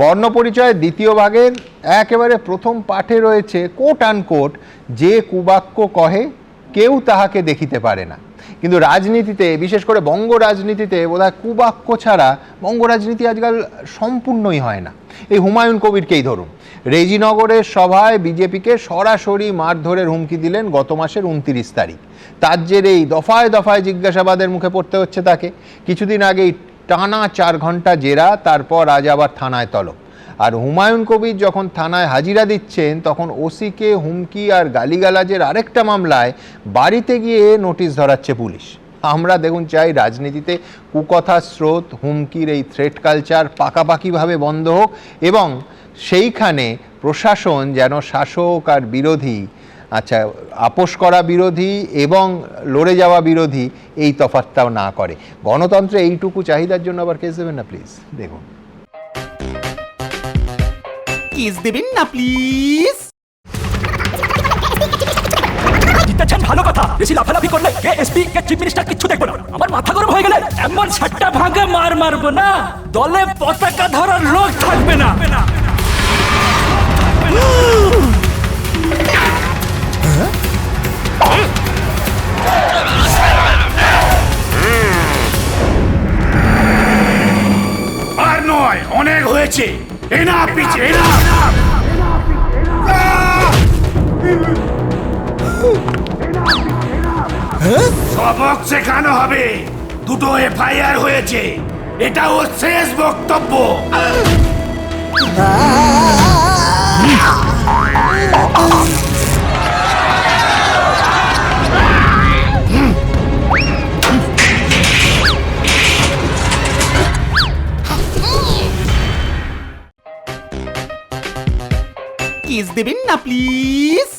বর্ণপরিচয়ের দ্বিতীয় ভাগের একেবারে প্রথম পাঠে রয়েছে কোট আনকোট, যে কুবাক্য কহে কেউ তাহাকে দেখিতে পারে না। কিন্তু রাজনীতিতে, বিশেষ করে বঙ্গ রাজনীতিতে বোধহয় কুবাক্য ছাড়া বঙ্গ রাজনীতি আজকাল সম্পূর্ণই হয় না। এই হুমায়ুন কবিরকেই ধরুন, রেজিনগরের সভায় বিজেপিকে সরাসরি মারধরের হুমকি দিলেন গত মাসের 29 তারিখ। তার জেরেই দফায় দফায় জিজ্ঞাসাবাদের মুখে পড়তে হচ্ছে তাকে। কিছুদিন আগেই টানা 4 ঘন্টা জেরা, তারপর আজ আবার থানায় তলব। আর হুমায়ুন কবির যখন থানায় হাজিরা দিচ্ছেন, তখন ওসিকে হুমকি আর গালিগালাজের আরেকটা মামলায় বাড়িতে গিয়ে নোটিশ ধরাচ্ছে পুলিশ। আমরা দেখুন চাই রাজনীতিতে কুকথার স্রোত, হুমকির এই থ্রেট কালচার পাকাপাকিভাবে বন্ধ হোক, এবং সেইখানে প্রশাসন যেন শাসক আর বিরোধী, আপোষ করা বিরোধী এবং লড়ে যাওয়া বিরোধী, এই তফাৎটাও না করে। গণতন্ত্রে এইটুকু চাহিদার জন্য আবার কেস দেবেন না প্লিজ। দেখুন, কিস দেবেন না প্লিজ। জিতেছেন ভালো কথা, বেশি লাফালাফি করলে কে এসপি কে চিফ মিনিস্টার কিচ্ছু দেখবো না। আমার মাথা গরম হয়ে গেলে এমন সাতটা ভাগে মারবো না, দলে পতাকা ধরার লোক থাকবে না। আর নয়, অনেক হয়েছে। এনা পিছে এনা। সবক শেখানো হবে। 2টো এফআইআর হয়েছে, এটা ওর শেষ বক্তব্য। কিস দেবেন না প্লিজ।